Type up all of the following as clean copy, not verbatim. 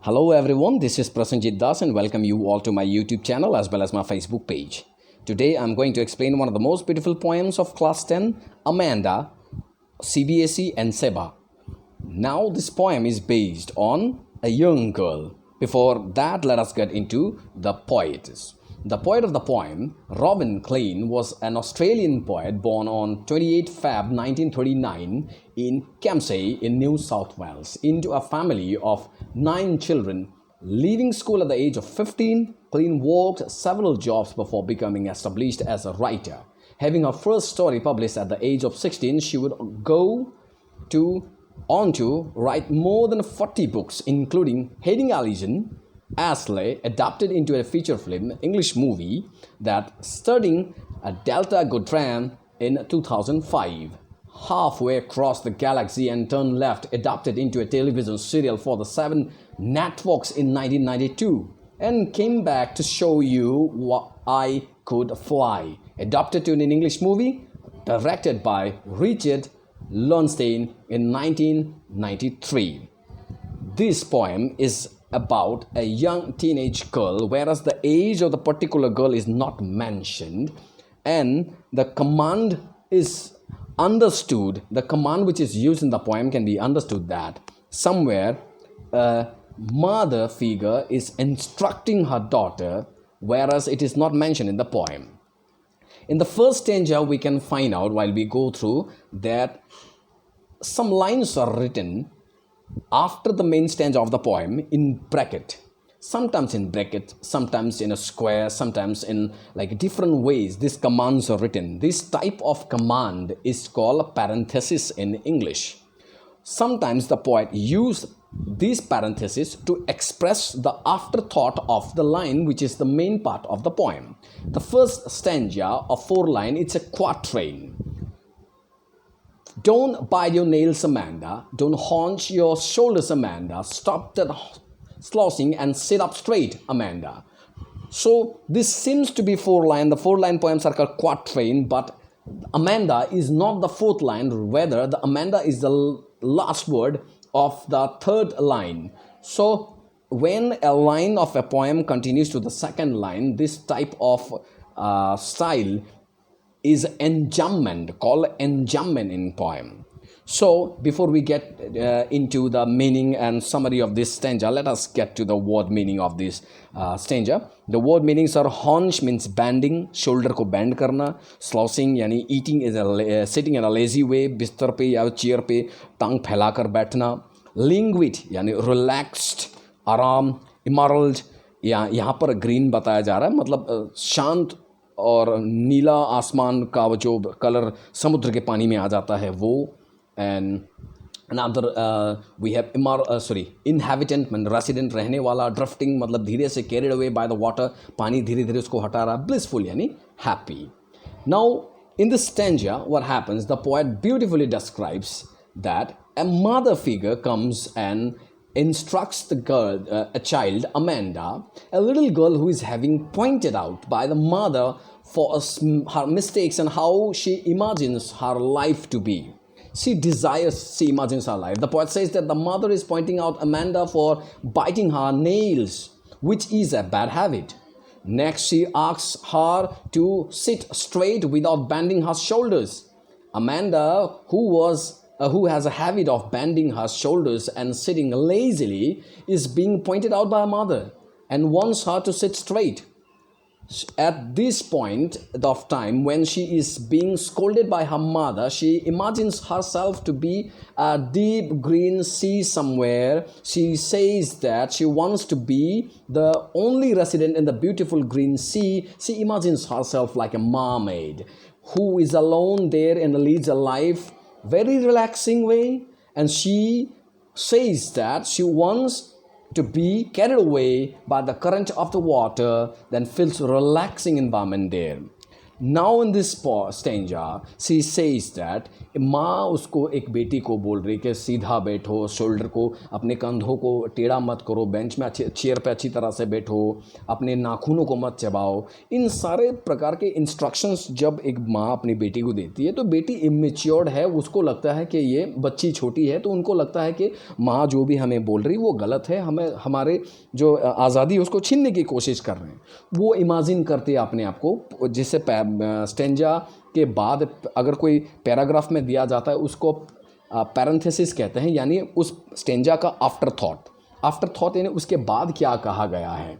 Hello everyone, this is Prosenjit and welcome you all to my YouTube channel as well as my Facebook page. Today I'm going to explain one of the most beautiful poems of class 10, Amanda, CBSE and SEBA. Now this poem is based on a young girl. Before that, let us get into the poetess. The poet of the poem, Robin Klein, was an Australian poet born on 28 Feb 1939 in Campsie in New South Wales into a family of 9 children. Leaving school at the age of 15, Klein worked several jobs before becoming established as a writer. Having her first story published at the age of 16, she would go on to write more than 40 books, including Hating Alison, Ashley, adapted into a feature film English movie that starring Delta Goodrem in 2005. Halfway across the galaxy and Turn Left, adapted into a television serial for the 7 networks in 1992, and Came Back to Show You What I Could Fly, adapted to an English movie directed by Richard Lowenstein in 1993. This poem is about a young teenage girl, whereas the age of the particular girl is not mentioned, and the command is understood. The command which is used in the poem can be understood that somewhere a mother figure is instructing her daughter, whereas it is not mentioned in the poem. In the first stanza, we can find out while we go through that some lines are written after the main stanza of the poem in bracket, sometimes in bracket, sometimes in a square, sometimes in like different ways. These commands are written. This type of command is called parenthesis in English. Sometimes the poet used these parentheses to express the afterthought of the line, which is the main part of the poem. The first stanza of 4 lines, it's a quatrain. Don't bite your nails, Amanda. Don't haunch your shoulders, Amanda. Stop that slouching and sit up straight, Amanda. So this seems to be 4 lines. The 4-line poems are called quatrain, but Amanda is not the 4th line. Rather, the Amanda is the last word of the 3rd line. So when a line of a poem continues to the 2nd line, this type of style is enjambment, called enjambment in poem. So before we get into the meaning and summary of this stanza, let us get to the word meaning of this stanza. The word meanings are: haunch means bending, shoulder को bend करना, slouching यानी eating is sitting in a lazy way, बिस्तर पे या chair पे टांग फैलाकर बैठना, languid यानी relaxed, आराम, emerald या यहाँ पर green बताया जा रहा है, मतलब शांत और नीला आसमान का जो कलर समुद्र के पानी में आ जाता है वो. And another we have inhabitant मतलब रेसिडेंट, रहने वाला. ड्रिफ्टिंग मतलब धीरे से carried away by the water, पानी धीरे धीरे उसको हटा रहा. ब्लिसफुल यानी happy. Now in this stanza, what happens? The poet beautifully describes that a mother figure comes and instructs the girl, a child, Amanda, a little girl who is having pointed out by the mother for her mistakes and how she imagines her life to be. She imagines her life. The poet says that the mother is pointing out Amanda for biting her nails, which is a bad habit. Next, she asks her to sit straight without bending her shoulders. Amanda, who has a habit of bending her shoulders and sitting lazily, is being pointed out by her mother and wants her to sit straight. At this point of time, when she is being scolded by her mother, she imagines herself to be a deep green sea somewhere. She says that she wants to be the only resident in the beautiful green sea. She imagines herself like a mermaid who is alone there and leads a life very relaxing way, and she says that she wants to be carried away by the current of the water, then feels relaxing environment there. Now in this stanza she says that, माँ उसको, एक बेटी को बोल रही कि सीधा बैठो, शोल्डर को, अपने कंधों को टेढ़ा मत करो, बेंच में अच्छे, चेयर पे अच्छी तरह से बैठो, अपने नाखूनों को मत चबाओ। इन सारे प्रकार के इंस्ट्रक्शंस जब एक माँ अपनी बेटी को देती है तो बेटी इमेच्योर्ड है, उसको लगता है कि ये बच्ची छोटी है, तो उनको लगता है कि माँ जो भी हमें बोल रही वो गलत है, हमें हमारे जो आज़ादी है उसको छीनने की कोशिश कर रहे हैं। वो इमेजिन करते हैं अपने आप को, जिससे स्टेंजा के बाद अगर कोई पैराग्राफ में दिया जाता है उसको पैरेंथेसिस कहते हैं, यानी उस स्टेंजा का आफ्टर थॉट यानी उसके बाद क्या कहा गया है।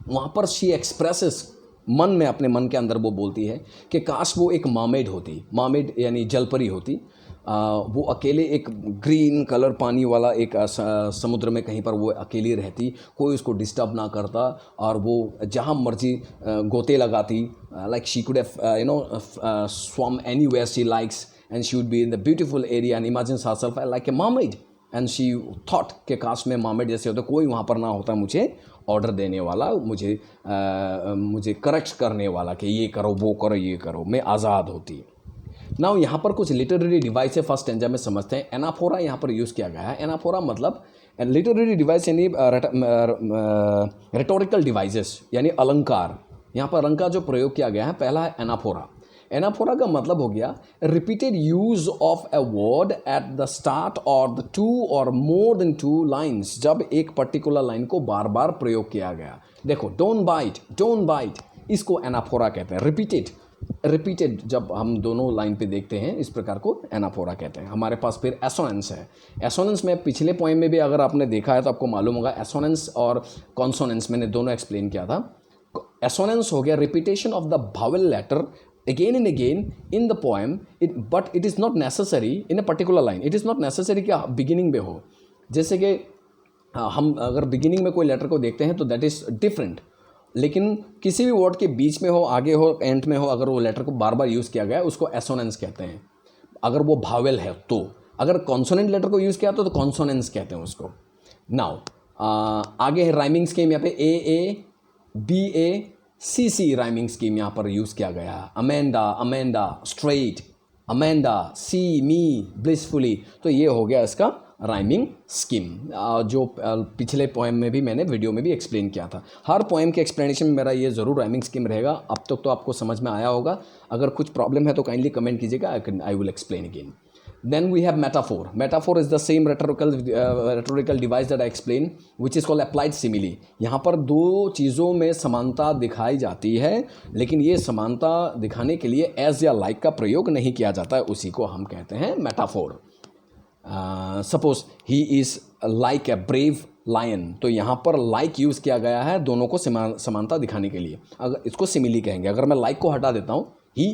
वहाँ पर शी एक्सप्रेसेस, मन में, अपने मन के अंदर वो बोलती है कि काश वो एक मरमेड होती, मरमेड यानी जलपरी होती, वो अकेले एक ग्रीन कलर पानी वाला एक समुद्र में कहीं पर वो अकेली रहती, कोई उसको डिस्टर्ब ना करता, और वो जहाँ मर्जी गोते लगाती, like she could have swum anywhere she likes and she would be in the beautiful area and imagines herself like a mermaid and she thought कि काश मैं मरमेड जैसे होता, कोई वहाँ पर ना होता मुझे ऑर्डर देने वाला, मुझे करेक्ट करने वाला कि ये करो वो करो ये करो, मैं आज़ाद होती। नाउ यहाँ पर कुछ लिटरेरी डिवाइस है, फर्स्ट स्टेंजा में समझते हैं। एनाफोरा यहाँ पर यूज़ किया गया है। एनाफोरा मतलब लिटरेरी डिवाइस यानी रेटोरिकल डिवाइसेस यानी अलंकार। यहाँ पर अलंकार जो प्रयोग किया गया है, पहला है एनाफोरा। एनाफोरा का मतलब हो गया repeated use of a word at the start और द टू और मोर देन टू लाइन्स, जब एक पर्टिकुलर लाइन को बार बार प्रयोग किया गया। देखो, डोंट बाइट, इसको एनाफोरा कहते हैं। रिपीटेड जब हम दोनों लाइन पे देखते हैं, इस प्रकार को एनाफोरा कहते हैं। हमारे पास फिर एसोनेंस है। एसोनेंस में पिछले पोएम में भी अगर आपने देखा है तो आपको मालूम होगा, एसोनेंस और कॉन्सोनेंस मैंने दोनों एक्सप्लेन किया था। एसोनेंस हो गया repetition of the vowel letter again and again in the poem, but it is not necessary in a particular line. It is not necessary कि बिगिनिंग में हो। जैसे कि हम अगर बिगिनिंग में कोई लेटर को देखते हैं तो दैट इज़ डिफरेंट, लेकिन किसी भी वर्ड के बीच में हो, आगे हो, एंड में हो, अगर वो लेटर को बार बार यूज़ किया गया है उसको एसोनेंस कहते हैं, अगर वो भावेल है तो। अगर कॉन्सोनेंट लेटर को यूज़ किया तो कॉन्सोनेंस कहते हैं उसको। नाउ आगे है राइमिंग स्कीम। यहाँ पे A B A C C rhyming scheme यहाँ पर यूज़ किया गया है। Amanda straight, Amanda see me blissfully, तो ये हो गया इसका राइमिंग स्कीम, जो पिछले पोएम में भी मैंने वीडियो में भी एक्सप्लेन किया था। हर पोएम के एक्सप्लेनेशन में मेरा ये ज़रूर राइमिंग स्कीम रहेगा। अब तक तो आपको समझ में आया होगा। अगर कुछ प्रॉब्लम है तो काइंडली कमेंट कीजिएगा, I will explain again. Then we have metaphor. Metaphor is the same rhetorical device that I explained, which is called applied simile. यहाँ पर दो चीज़ों में समानता दिखाई जाती है, लेकिन ये समानता दिखाने के लिए as या like का प्रयोग नहीं किया जाता है, उसी को हम कहते हैं metaphor. Suppose he is like a brave lion, तो यहाँ पर like यूज़ किया गया है दोनों को समानता दिखाने के लिए। अगर इसको simile कहेंगे। अगर मैं like को हटा देता हूँ, he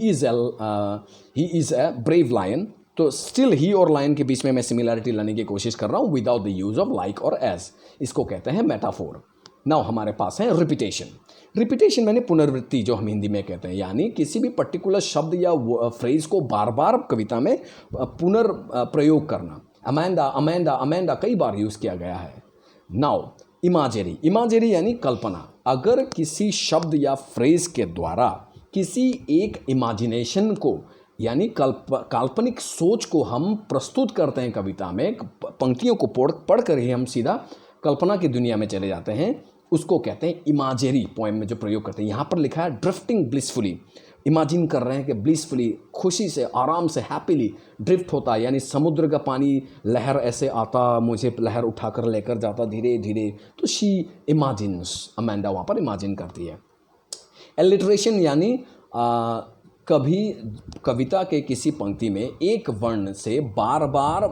is a brave lion, तो स्टिल ही और लाइन के बीच में मैं सिमिलैरिटी लाने की कोशिश कर रहा हूँ without the use of like और एज। इसको कहते हैं मेटाफोर। नाउ हमारे पास है रिपीटेशन मैंने पुनरावृत्ति, जो हम हिंदी में कहते हैं, यानी किसी भी पर्टिकुलर शब्द या फ्रेज को बार बार कविता में पुनर्प्रयोग करना। अमेंडा कई बार यूज़ किया गया है। नाउ इमाजेरी यानी कल्पना। अगर किसी शब्द या फ्रेज के द्वारा किसी एक इमेजिनेशन को यानी काल्पनिक सोच को हम प्रस्तुत करते हैं कविता में, पंक्तियों को पढ़ कर ही हम सीधा कल्पना की दुनिया में चले जाते हैं, उसको कहते हैं इमाजेरी। पोएम में जो प्रयोग करते हैं, यहाँ पर लिखा है ड्रिफ्टिंग ब्लिसफुली। इमेजिन कर रहे हैं कि ब्लिसफुली, खुशी से, आराम से, हैप्पीली ड्रिफ्ट होता है, यानी समुद्र का पानी लहर ऐसे आता, मुझे लहर उठाकर लेकर जाता धीरे धीरे, तो शी इमेजिन्स, अमेंडा वहाँ पर इमेजिन करती है। एलिटरेशन यानी कभी कविता के किसी पंक्ति में एक वर्ण से बार बार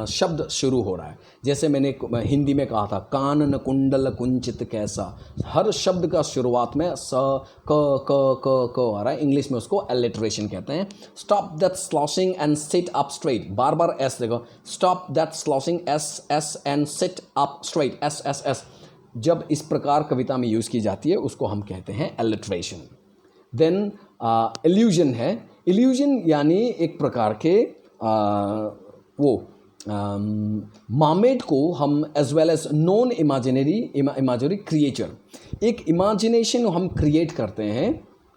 शब्द शुरू हो रहा है। जैसे मैंने हिंदी में कहा था, कानन कुंडल कुंचित कैसा, हर शब्द का शुरुआत में स क आ रहा है। इंग्लिश में उसको एलिटरेशन कहते हैं। Stop that slouching and sit up straight, बार बार एस देखो, stop that slouching S and sit up straight, S. जब इस प्रकार कविता में यूज़ की जाती है उसको हम कहते हैं एलिटरेशन। देन इल्यूजन है। इल्यूजन यानी एक प्रकार के मामेड को हम as well as non imaginary creature, एक इमेजिनेशन हम क्रिएट करते हैं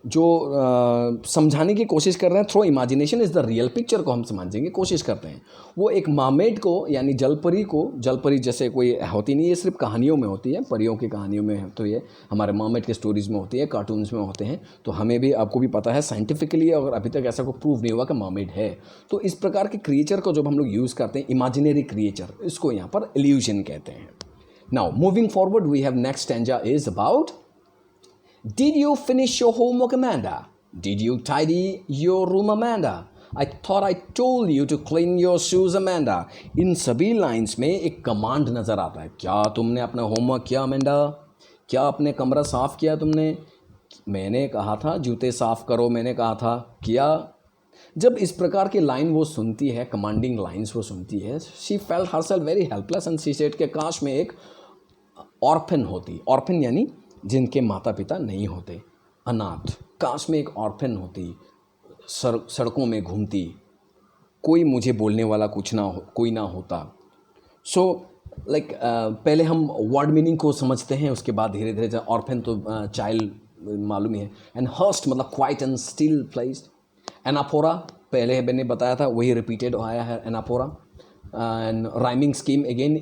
जो समझाने की कोशिश कर रहे हैं through imagination is the real picture को हम समझने की कोशिश करते हैं। वो एक मरमेड को यानी जलपरी जैसे कोई होती नहीं है, सिर्फ कहानियों में होती है, परियों की कहानियों में तो ये हमारे मरमेड के स्टोरीज़ में होती है, कार्टून्स में होते हैं। तो हमें भी, आपको भी पता है साइंटिफिकली, और अभी तक ऐसा कोई प्रूव नहीं हुआ कि मरमेड है। तो इस प्रकार के क्रिएचर को जब हम लोग यूज़ करते हैं, इमेजिनरी क्रिएचर, इसको यहाँ पर इल्यूजन कहते हैं। Now moving forward we have next stanza is about Did you finish your homework, Amanda? Did you tidy your room, Amanda? I thought I told you to clean your shoes, Amanda. इन सभी lines में एक command नज़र आता है। क्या तुमने अपना homework किया, अमेंडा? क्या अपने कमरा साफ़ किया तुमने? मैंने कहा था जूते साफ़ करो, मैंने कहा था, किया? जब इस प्रकार की लाइन वो सुनती है, कमांडिंग लाइन्स वो सुनती है, she felt herself very helpless and she said के काश में एक ऑर्फन होती। ऑर्फन यानी जिनके माता पिता नहीं होते, अनाथ। काश में एक ऑर्फन होती, सड़कों में घूमती, कोई मुझे बोलने वाला कोई ना होता। सो लाइक पहले हम वर्ड मीनिंग को समझते हैं, उसके बाद धीरे धीरे ऑर्फन तो चाइल्ड मालूम ही है। एंड हर्स्ट मतलब quiet and still place. Anaphora पहले मैंने बताया था, वही रिपीटेड आया है anaphora. And rhyming scheme again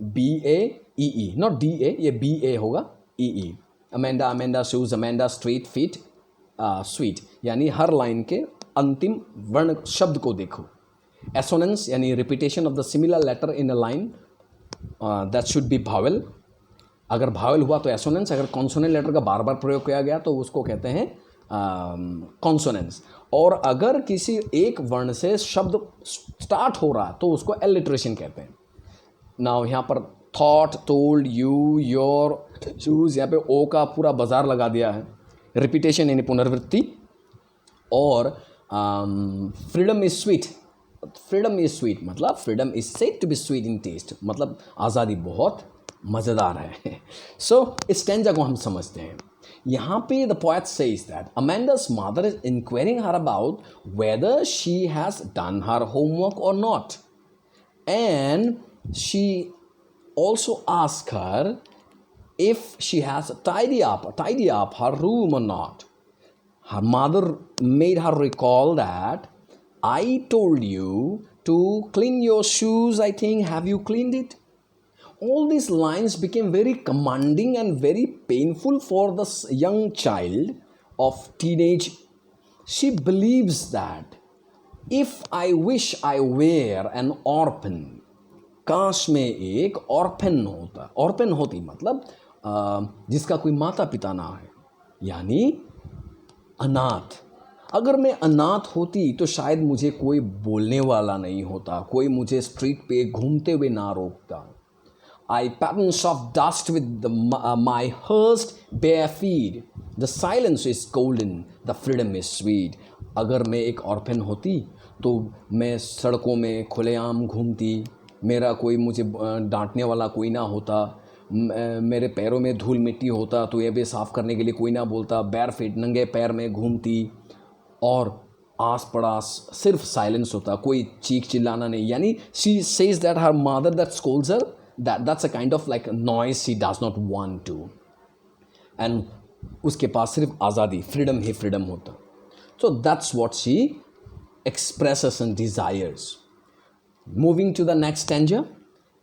AABAEE, not DA, ये BA होगा, EE। Amanda shoes, Amanda street feet sweet, यानी हर लाइन के अंतिम वर्ण शब्द को देखो। एसोनेंस यानी repetition of the similar letter in a line, that should be vowel. अगर भावेल हुआ तो एसोनेंस, अगर कॉन्सोनेंट लेटर का बार बार प्रयोग किया गया तो उसको कहते हैं कॉन्सोनेंस। और अगर किसी एक वर्ण से शब्द स्टार्ट हो रहा तो उसको एलिट्रेशन कहते हैं। नाउ यहाँ पर thought, told, you, your, choose, यहाँ पे ओ का पूरा बाजार लगा दिया है। रिपीटेशन यानी पुनरावृत्ति। और freedom is sweet, freedom is sweet मतलब freedom is said to be sweet in taste, मतलब आज़ादी बहुत मज़ेदार है। सो इस स्टैंजा को हम समझते हैं। यहाँ पे the poet says that Amanda's mother is inquiring her about whether she has done her homework और not, and she also ask her if she has tidy up her room or not. Her mother made her recall that I told you to clean your shoes, I think, have you cleaned it? All these lines became very commanding and very painful for the young child of teenage. She believes that if I wish I were an orphan, काश में एक orphan होता, orphan होती मतलब जिसका कोई माता पिता ना है, यानी अनाथ। अगर मैं अनाथ होती तो शायद मुझे कोई बोलने वाला नहीं होता, कोई मुझे स्ट्रीट पे घूमते हुए ना रोकता। I patterns of dust with my hurst bare feet. The silence is golden, the freedom is sweet. अगर मैं एक ऑर्फन होती तो मैं सड़कों में खुलेआम घूमती, मेरा कोई मुझे डांटने वाला कोई ना होता, मेरे पैरों में धूल मिट्टी होता तो ये भी साफ़ करने के लिए कोई ना बोलता, बैर फीट नंगे पैर में घूमती, और आस पड़ास सिर्फ साइलेंस होता, कोई चीख चिल्लाना नहीं। यानी she says that her mother that Scholz her, that's a kind of like noise she does not want to, and उसके पास सिर्फ आज़ादी, फ्रीडम ही फ्रीडम होता। So that's what she expresses and desires. Moving to the next stanza,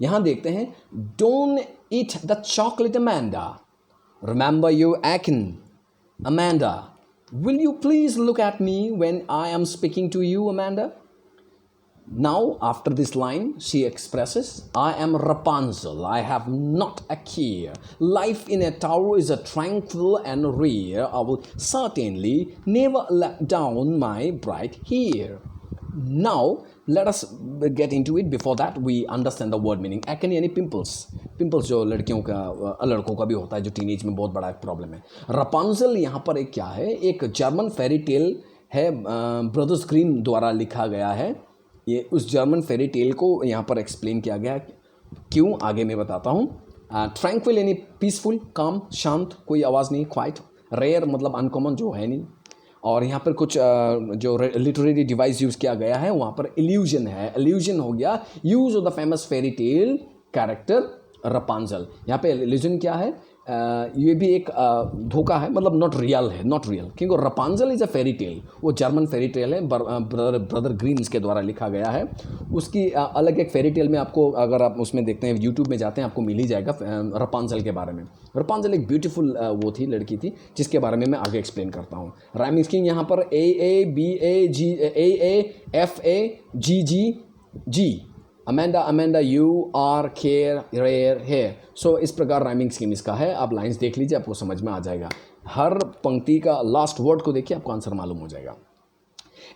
यहाँ देखते हैं, don't eat the chocolate, Amanda. Remember your acting, Amanda. Will you please look at me when I am speaking to you, Amanda? Now, after this line, she expresses, I am Rapunzel, I have not a care. Life in a tower is a tranquil and rare. I will certainly never let down my bright hair. Now, let us get into it. Before that, we understand the word meaning. Acne यानी pimples. Pimples जो लड़कियों का, लड़कों का भी होता है, जो टीनेज में बहुत बड़ा एक प्रॉब्लम है। Rapunzel यहाँ पर एक क्या है, एक जर्मन फेरी टेल है, ब्रदर्स ग्रीम द्वारा लिखा गया है। ये उस जर्मन फेरी टेल को यहाँ पर एक्सप्लेन किया गया, क्यों आगे मैं बताता हूँ। ट्रैंक्विल यानी पीसफुल, काम, शांत, कोई आवाज़ नहीं, क्वाइट, रेयर मतलब अनकॉमन, जो है नहीं। और यहाँ पर कुछ जो लिटरेरी डिवाइस यूज़ किया गया है, वहाँ पर इल्यूजन है। इल्यूजन हो गया use of the famous fairy tale character Rapunzel. यहाँ पे इल्यूजन क्या है, ये भी एक धोखा है, मतलब नॉट रियल है, नॉट रियल, क्योंकि रपांजल इज़ अ फेरी टेल, वो जर्मन फेरी टेल है, ब्रदर ग्रीम्स के द्वारा लिखा गया है। उसकी अलग एक फेरी टेल में आपको, अगर आप उसमें देखते हैं, यूट्यूब में जाते हैं, आपको मिल ही जाएगा रपांजल के बारे में। रपांजल एक ब्यूटीफुल वो थी, लड़की थी, जिसके बारे में मैं आगे एक्सप्लेन करता हूँ। राइमिंग स्कीम यहाँ पर AABAGG Amanda Amanda you are care rare hair. So इस प्रकार राइमिंग स्कीम इसका है। आप लाइंस देख लीजिए, आपको समझ में आ जाएगा। हर पंक्ति का लास्ट वर्ड को देखिए, आपको आंसर मालूम हो जाएगा।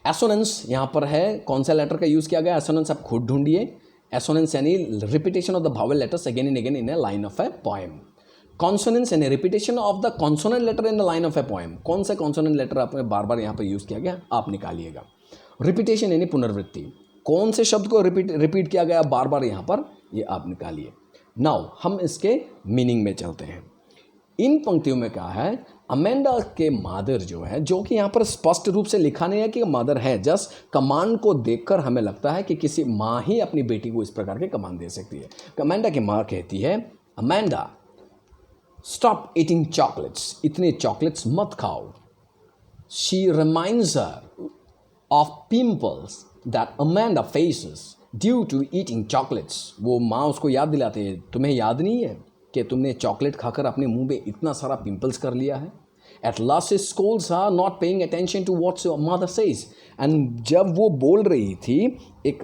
एसोनेंस यहाँ पर है, कौन सा लेटर का यूज़ किया गया? एसोनेंस आप खुद ढूंढिए। एसोनेंस यानी repetition of the vowel letters again and again in a line of a poem. Consonance यानी repetition of the consonant letter in the line of a poem. कौन सा कॉन्सोनेंट लेटर आपने बार बार यहाँ पर यूज़ किया गया, आप निकालिएगा। रिपीटेशन यानी पुनर्वृत्ति, कौन से शब्द को रिपीट किया गया बार बार यहाँ पर, ये आप निकालिए। नाउ हम इसके मीनिंग में चलते हैं। इन पंक्तियों में क्या है, अमेंडा के मदर जो है, जो कि यहाँ पर स्पष्ट रूप से लिखा नहीं है कि मदर है, जस्ट कमांड को देखकर हमें लगता है कि किसी माँ ही अपनी बेटी को इस प्रकार के कमांड दे सकती है। अमेंडा की माँ कहती है, अमेंडा स्टॉप ईटिंग चॉकलेट्स, इतने चॉकलेट्स मत खाओ। She reminds her of pimples that Amanda faces due to eating chocolates। वो माँ उसको याद दिलाते हैं, तुम्हें याद नहीं है कि तुमने चॉकलेट खाकर अपने मुंह में इतना सारा पिंपल्स कर लिया है। At last she scolds her not paying attention to what your mother says। And जब वो बोल रही थी, एक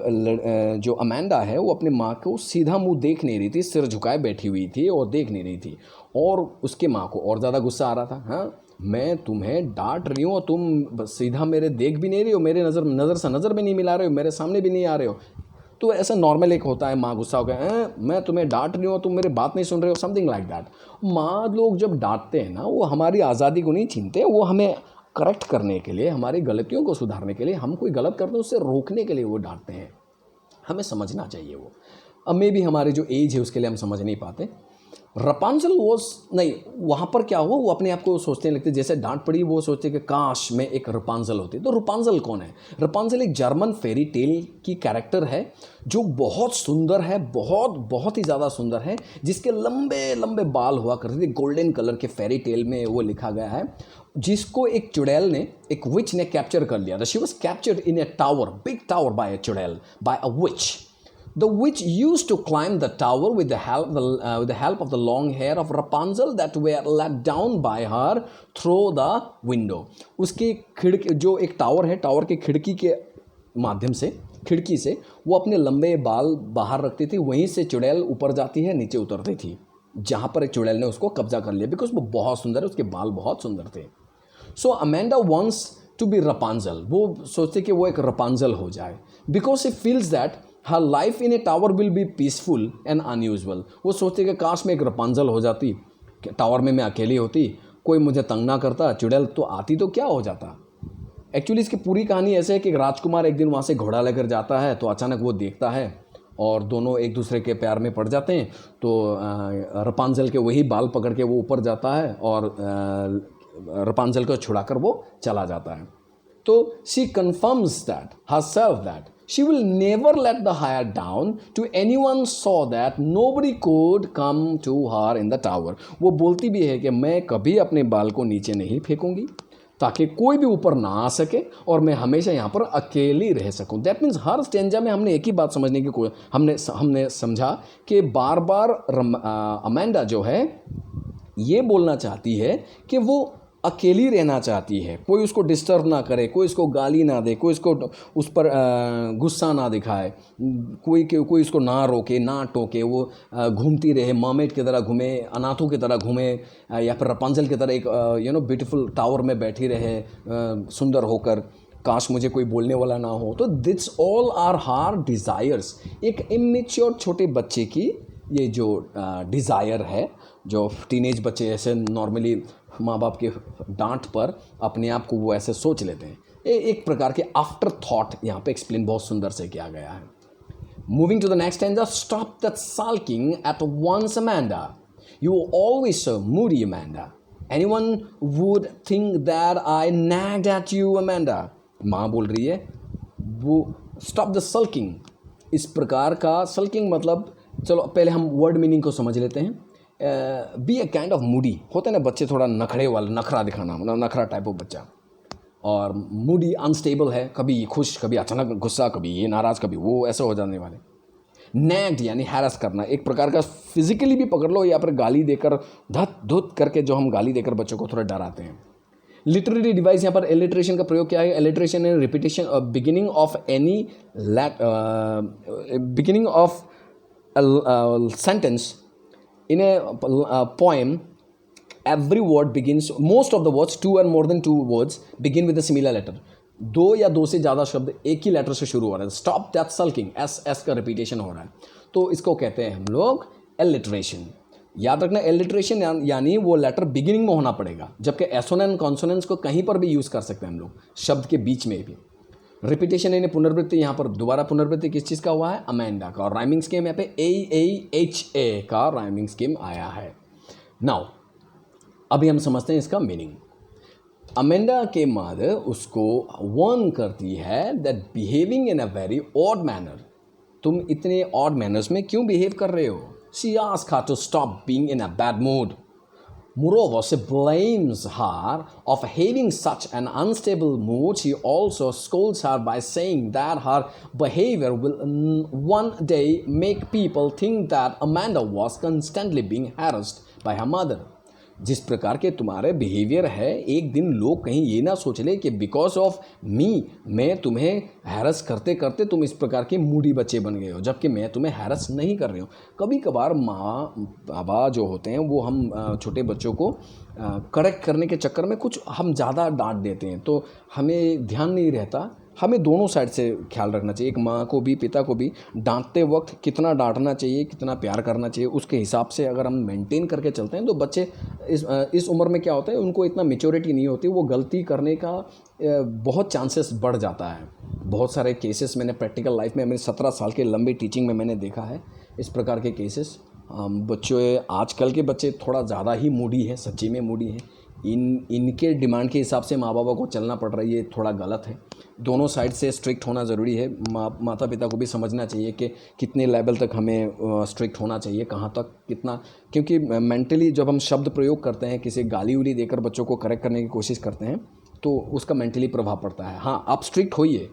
जो अमेंडा है वो अपने माँ को सीधा मुंह देख नहीं रही थी, सिर झुकाए बैठी हुई थी और देख नहीं रही थी, और उसके माँ को और ज़्यादा गुस्सा आ रहा था। हाँ, मैं तुम्हें डांट रही हूँ और तुम सीधा मेरे देख भी नहीं रही हो, मेरे नज़र से नज़र भी नहीं मिला रहे हो, मेरे सामने भी नहीं आ रहे हो। तो ऐसा नॉर्मल एक होता है, माँ गुस्सा हो गया, मैं तुम्हें डांट रही हूँ, तुम मेरी बात नहीं सुन रहे हो, समथिंग लाइक दैट। माँ लोग जब डांटते हैं ना, वो हमारी आज़ादी को नहीं छीनते, वो हमें करेक्ट करने के लिए, हमारी गलतियों को सुधारने के लिए, हम कोई गलत करते हैं उससे रोकने के लिए वो डांटते हैं। हमें समझना चाहिए वो। अब मे भी हमारी जो एज है उसके लिए हम समझ नहीं पाते। रपांजल वॉज नहीं, वहाँ पर क्या हुआ, वो अपने आप को सोचने लगते, जैसे डांट पड़ी वो सोचते कि काश मैं एक रपांजल होती। तो रपांजल कौन है? रपांजल एक जर्मन फेरी टेल की कैरेक्टर है, जो बहुत सुंदर है, बहुत ही ज़्यादा सुंदर है, जिसके लंबे लंबे बाल हुआ करते थे, गोल्डन कलर के फेरी टेल में वो लिखा गया है, जिसको एक चुड़ैल ने, एक विच ने कैप्चर कर लिया था। She was captured in a tower, big tower, by a चुड़ैल, by a witch. The witch used to climb the tower with the help of the long hair of Rapunzel that were let down by her through the window। उसकी खिड़की, जो एक tower है, tower की खिड़की के माध्यम से, खिड़की से वो अपने लंबे बाल बाहर रखती थी, वहीं से चुड़ैल ऊपर जाती है, नीचे उतरती थी, जहाँ पर एक चुड़ैल ने उसको कब्जा कर लिया, बिकॉज वो बहुत सुंदर है, उसके बाल बहुत सुंदर थे। सो अमेंडा वॉन्ट्स टू बी रपांजल, वो सोचते कि वो एक रपांजल हो जाए, because she feels that her life in a tower will be peaceful and unusual. वो सोचते कि काश मैं एक रपांजल हो जाती, टावर में मैं अकेली होती, कोई मुझे तंग ना करता, चुड़ैल तो आती तो क्या हो जाता। एक्चुअली इसकी पूरी कहानी ऐसे है कि राजकुमार एक दिन वहाँ से घोड़ा लेकर जाता है, तो अचानक वो देखता है और दोनों एक दूसरे के प्यार में पड़ जाते हैं। तो रपांजल के वही बाल पकड़ के वो ऊपर जाता है और रपांजल को छुड़ाकर वो चला जाता है। तो she confirms that herself that she will never let the hair down to anyone so that nobody could come to her in the tower। वो बोलती भी है कि मैं कभी अपने बाल को नीचे नहीं फेंकूंगी ताकि कोई भी ऊपर ना आ सके और मैं हमेशा यहाँ पर अकेली रह सकूँ। दैट मीन्स हर स्टेंजा में हमने एक ही बात समझने की हमने समझा कि बार बार अमेंडा जो है ये बोलना चाहती है कि वो अकेली रहना चाहती है, कोई उसको डिस्टर्ब ना करे, कोई उसको गाली ना दे, कोई उसको उस पर गुस्सा ना दिखाए, कोई उसको ना रोके ना टोके, वो घूमती रहे, मर्मेड की तरह घूमे, अनाथों की तरह घूमे, या फिर रपांजल की तरह एक ब्यूटीफुल टावर में बैठी रहे सुंदर होकर, काश मुझे कोई बोलने वाला ना हो। तो these all are her desires. एक इमेच्योर छोटे बच्चे की ये जो डिज़ायर है, जो टीनेज बच्चे ऐसे नॉर्मली माँ बाप के डांट पर अपने आप को वो ऐसे सोच लेते हैं, एक प्रकार के आफ्टर थॉट यहाँ पे एक्सप्लेन बहुत सुंदर से किया गया है। Moving to the next stanza, stop that sulking at once Amanda, you always so moody Amanda, anyone would think that I nagged at you Amanda. माँ बोल रही है वो स्टॉप द सल्किंग, इस प्रकार का सल्किंग मतलब, चलो पहले हम वर्ड मीनिंग को समझ लेते हैं। Be a kind of moody, होते हैं ना बच्चे थोड़ा नखरे वाला, नखरा दिखाना, मतलब नखरा टाइप ऑफ बच्चा, और मूडी अनस्टेबल है, कभी खुश, कभी अचानक गुस्सा, कभी ये नाराज़, कभी वो, ऐसे हो जाने वाले। नैग्ड यानी हैरस करना, एक प्रकार का फिजिकली भी पकड़ लो या फिर गाली देकर, धत धुत करके जो हम गाली देकर बच्चों को थोड़ा डराते हैं। लिटरेरी डिवाइस, यहाँ पर एलिट्रेशन का प्रयोग क्या है? Alliteration and repetition beginning of any beginning of sentence in a poem. Every word begins, most of the words, 2 and more than 2 words begin with a similar letter. 2 या 2 से ज़्यादा शब्द एक ही लेटर से शुरू हो रहा है। स्टॉप दैट सल्किंग, एस का रिपीटेशन हो रहा है, तो इसको कहते हैं हम लोग एलिट्रेशन। याद रखना, एलिट्रेशन यानी वो लेटर बिगिनिंग में होना पड़ेगा, जबकि एसोनेंट कॉन्सोनेंट्स को कहीं पर भी यूज़ कर सकते हैं हम लोग, शब्द के बीच में भी। रिपीटेशन यानी पुनर्वृत्ति, यहाँ पर दोबारा पुनर्वृत्ति किस चीज़ का हुआ है? अमेंडा का। और राइमिंग स्कीम यहाँ पे AAHA का राइमिंग स्कीम आया है। नाउ अभी हम समझते हैं इसका मीनिंग। अमेंडा के मदर उसको वार्न करती है that behaving in a very odd manner, तुम इतने ऑड मैनर्स में क्यों बिहेव कर रहे हो? She asks her to stop being in a bad mood. Moreover, she blames her of having such an unstable mood. She also scolds her by saying that her behavior will one day make people think that Amanda was constantly being harassed by her mother. जिस प्रकार के तुम्हारे behaviour है, एक दिन लोग कहीं ये ना सोच ले कि बिकॉज ऑफ मी मैं तुम्हें हैरस करते करते तुम इस प्रकार के मूडी बच्चे बन गए हो, जबकि मैं तुम्हें हैरस नहीं कर रही हूँ। कभी कभार माँ बाबा जो होते हैं वो हम छोटे बच्चों को करेक्ट करने के चक्कर में कुछ हम ज़्यादा डांट देते हैं, तो हमें ध्यान नहीं रहता। हमें दोनों साइड से ख्याल रखना चाहिए, एक माँ को भी पिता को भी। डांटते वक्त कितना डांटना चाहिए, कितना प्यार करना चाहिए, उसके हिसाब से अगर हम मेंटेन करके चलते हैं तो बच्चे इस उम्र में क्या होता है, उनको इतना मैच्योरिटी नहीं होती, वो गलती करने का बहुत चांसेस बढ़ जाता है। बहुत सारे केसेस मैंने प्रैक्टिकल लाइफ में, मेरे 17 साल के लंबी टीचिंग में मैंने देखा है इस प्रकार के केसेस। बच्चों, आजकल के बच्चे थोड़ा ज़्यादा ही मूडी है, सच्ची में मूडी है। इनके डिमांड के हिसाब से माँ बाबा को चलना पड़ रहा है, ये थोड़ा गलत है। दोनों साइड से स्ट्रिक्ट होना ज़रूरी है। माता पिता को भी समझना चाहिए कि कितने लेवल तक हमें स्ट्रिक्ट होना चाहिए, कहाँ तक कितना, क्योंकि मेंटली जब हम शब्द प्रयोग करते हैं, किसी गाली उली देकर बच्चों को करेक्ट करने की कोशिश करते हैं, तो उसका मेंटली प्रभाव पड़ता है। हाँ, आप स्ट्रिक्ट होइए,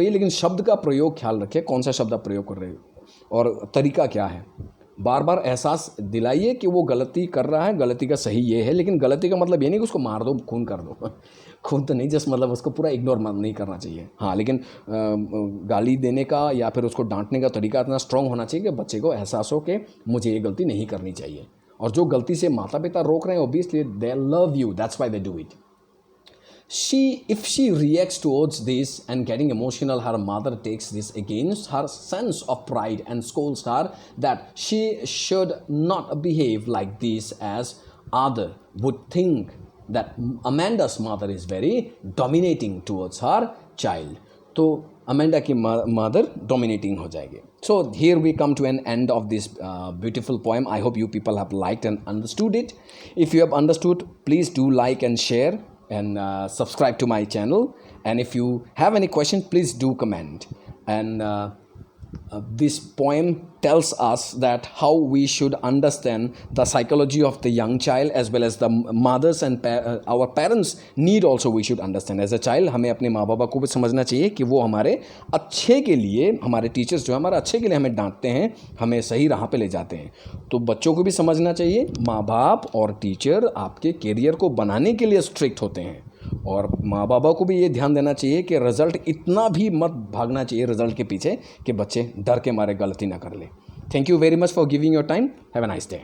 लेकिन शब्द का प्रयोग ख्याल रखिए, कौन सा शब्द आप प्रयोग कर रहे हो और तरीका क्या है। बार बार एहसास दिलाइए कि वो गलती कर रहा है, गलती का सही ये है, लेकिन गलती का मतलब ये नहीं कि उसको मार दो, खून कर दो। खून तो नहीं, जस्ट मतलब उसको पूरा इग्नोर नहीं करना चाहिए। हाँ, लेकिन गाली देने का या फिर उसको डांटने का तरीका इतना स्ट्रांग होना चाहिए कि बच्चे को एहसास हो कि मुझे ये गलती नहीं करनी चाहिए। और जो गलती से माता पिता रोक रहे हैं, obviously they love you, that's why they do it. If she reacts towards this and getting emotional, her mother takes this against her sense of pride and scolds her that she should not behave like this, as other would think that Amanda's mother is very dominating towards her child. तो Amanda की mother dominating हो जाएगी। So here we come to an end of this beautiful poem. I hope you people have liked and understood it. If you have understood, please do like and share and subscribe to my channel. And if you have any questions, please do comment. And this poem tells us that how we should understand the psychology of the young child, as well as the mothers and our parents need also we should understand. As a child, हमें अपने माँ बाबा को भी समझना चाहिए कि वो हमारे अच्छे के लिए, हमारे टीचर्स जो हमारे अच्छे के लिए हमें डांटते हैं, हमें सही राह पे ले जाते हैं। तो बच्चों को भी समझना चाहिए, माँ बाप और टीचर आपके करियर को बनाने के लिए स्ट्रिक्ट होते हैं, और माँ बाबा को भी ये ध्यान देना चाहिए कि रिज़ल्ट इतना भी मत भागना चाहिए रिज़ल्ट के पीछे कि बच्चे डर के मारे गलती ना कर ले। Thank you very much for giving your time. Have a nice day.